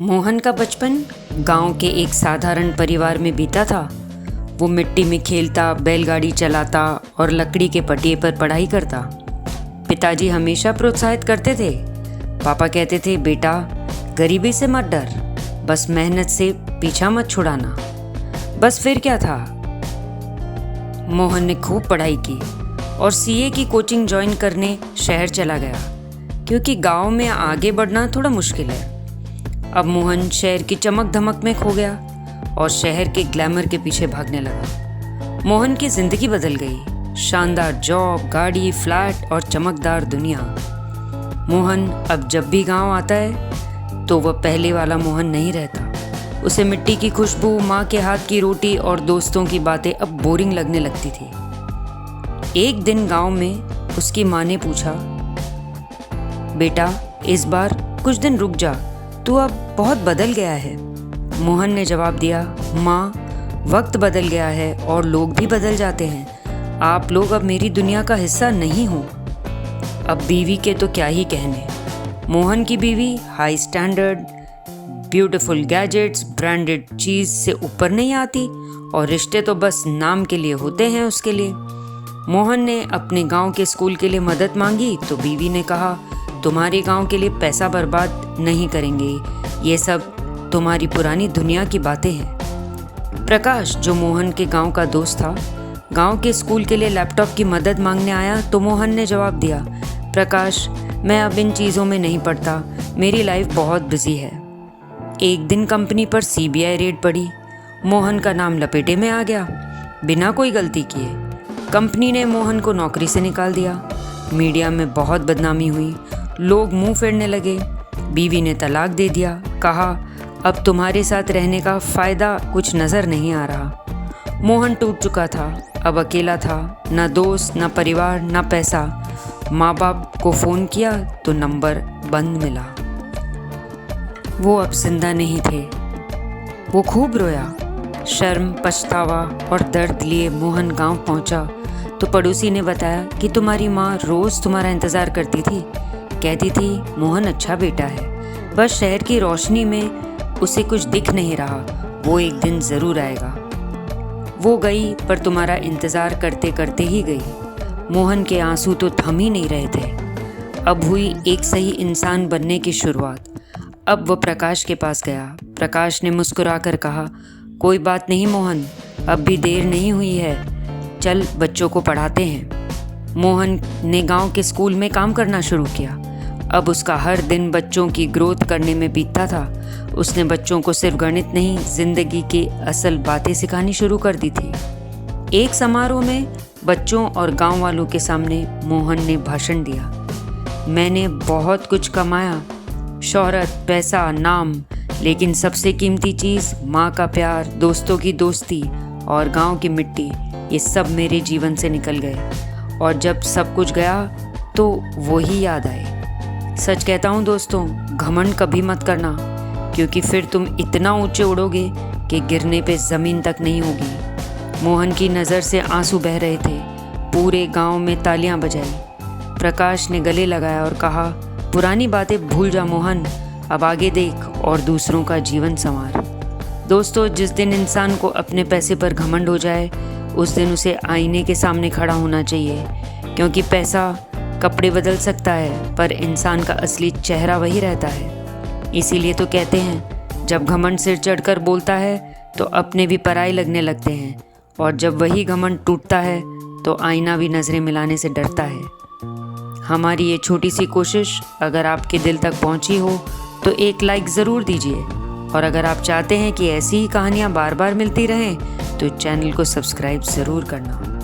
मोहन का बचपन गांव के एक साधारण परिवार में बीता था। वो मिट्टी में खेलता, बैलगाड़ी चलाता और लकड़ी के पटिए पर पढ़ाई करता। पिताजी हमेशा प्रोत्साहित करते थे। पापा कहते थे, बेटा गरीबी से मत डर, बस मेहनत से पीछा मत छुड़ाना। बस फिर क्या था, मोहन ने खूब पढ़ाई की और सीए की कोचिंग ज्वाइन करने शहर चला गया, क्योंकि गांव में आगे बढ़ना थोड़ा मुश्किल है। अब मोहन शहर की चमक धमक में खो गया और शहर के ग्लैमर के पीछे भागने लगा। मोहन की जिंदगी बदल गई। शानदार जॉब, गाड़ी, फ्लैट और चमकदार दुनिया। मोहन अब जब भी गांव आता है तो वह पहले वाला मोहन नहीं रहता। उसे मिट्टी की खुशबू, माँ के हाथ की रोटी और दोस्तों की बातें अब बोरिंग लगने लगती थी। एक दिन गांव में उसकी माँ ने पूछा, बेटा इस बार कुछ दिन रुक जा, तू अब बहुत बदल गया है। मोहन ने जवाब दिया, माँ वक्त बदल गया है और लोग भी बदल जाते हैं। आप लोग अब मेरी दुनिया का हिस्सा नहीं हो। अब बीवी के तो क्या ही कहने। मोहन की बीवी high standard, beautiful gadgets, branded चीज़ से ऊपर नहीं आती और रिश्ते तो बस नाम के लिए होते हैं उसके लिए। मोहन ने अपने गांव के स्कूल के लिए मदद मांगी तो बीवी ने कहा, तुम्हारे गांव के लिए पैसा बर्बाद नहीं करेंगे, ये सब तुम्हारी पुरानी दुनिया की बातें हैं। प्रकाश, जो मोहन के गांव का दोस्त था, गांव के स्कूल के लिए लैपटॉप की मदद मांगने आया तो मोहन ने जवाब दिया, प्रकाश मैं अब इन चीज़ों में नहीं पड़ता, मेरी लाइफ बहुत बिजी है। एक दिन कंपनी पर सीबीआई रेड पड़ी। मोहन का नाम लपेटे में आ गया बिना कोई गलती किए। कंपनी ने मोहन को नौकरी से निकाल दिया। मीडिया में बहुत बदनामी हुई, लोग मुंह फेरने लगे। बीवी ने तलाक दे दिया, कहा अब तुम्हारे साथ रहने का फ़ायदा कुछ नज़र नहीं आ रहा। मोहन टूट चुका था, अब अकेला था, ना दोस्त, ना परिवार, ना पैसा। माँ बाप को फ़ोन किया तो नंबर बंद मिला। वो अब जिंदा नहीं थे। वो खूब रोया। शर्म, पछतावा और दर्द लिए मोहन गांव पहुंचा तो पड़ोसी ने बताया कि तुम्हारी माँ रोज़ तुम्हारा इंतज़ार करती थी, कहती थी मोहन अच्छा बेटा है, बस शहर की रोशनी में उसे कुछ दिख नहीं रहा, वो एक दिन ज़रूर आएगा। वो गई पर तुम्हारा इंतज़ार करते करते ही गई। मोहन के आंसू तो थम ही नहीं रहे थे। अब हुई एक सही इंसान बनने की शुरुआत। अब वो प्रकाश के पास गया। प्रकाश ने मुस्कुराकर कहा, कोई बात नहीं मोहन, अब भी देर नहीं हुई है, चल बच्चों को पढ़ाते हैं। मोहन ने गांव के स्कूल में काम करना शुरू किया। अब उसका हर दिन बच्चों की ग्रोथ करने में बीतता था। उसने बच्चों को सिर्फ गणित नहीं, जिंदगी की असल बातें सिखानी शुरू कर दी थी। एक समारोह में बच्चों और गांव वालों के सामने मोहन ने भाषण दिया, मैंने बहुत कुछ कमाया, शोहरत, पैसा, नाम, लेकिन सबसे कीमती चीज़ माँ का प्यार, दोस्तों की दोस्ती और गांव की मिट्टी, ये सब मेरे जीवन से निकल गए। और जब सब कुछ गया तो वही याद आए। सच कहता हूँ दोस्तों, घमंड कभी मत करना, क्योंकि फिर तुम इतना ऊंचे उड़ोगे कि गिरने पे ज़मीन तक नहीं होगी। मोहन की नज़र से आंसू बह रहे थे। पूरे गांव में तालियां बजाई। प्रकाश ने गले लगाया और कहा, पुरानी बातें भूल जा मोहन, अब आगे देख और दूसरों का जीवन संवार। दोस्तों, जिस दिन इंसान को अपने पैसे पर घमंड हो जाए उस दिन उसे आईने के सामने खड़ा होना चाहिए, क्योंकि पैसा कपड़े बदल सकता है पर इंसान का असली चेहरा वही रहता है। इसीलिए तो कहते हैं, जब घमंड सिर चढ़कर बोलता है तो अपने भी पराये लगने लगते हैं, और जब वही घमंड टूटता है तो आईना भी नज़रें मिलाने से डरता है। हमारी ये छोटी सी कोशिश अगर आपके दिल तक पहुंची हो तो एक लाइक ज़रूर दीजिए, और अगर आप चाहते हैं कि ऐसी ही कहानियाँ बार बार मिलती रहें तो चैनल को सब्सक्राइब ज़रूर करना।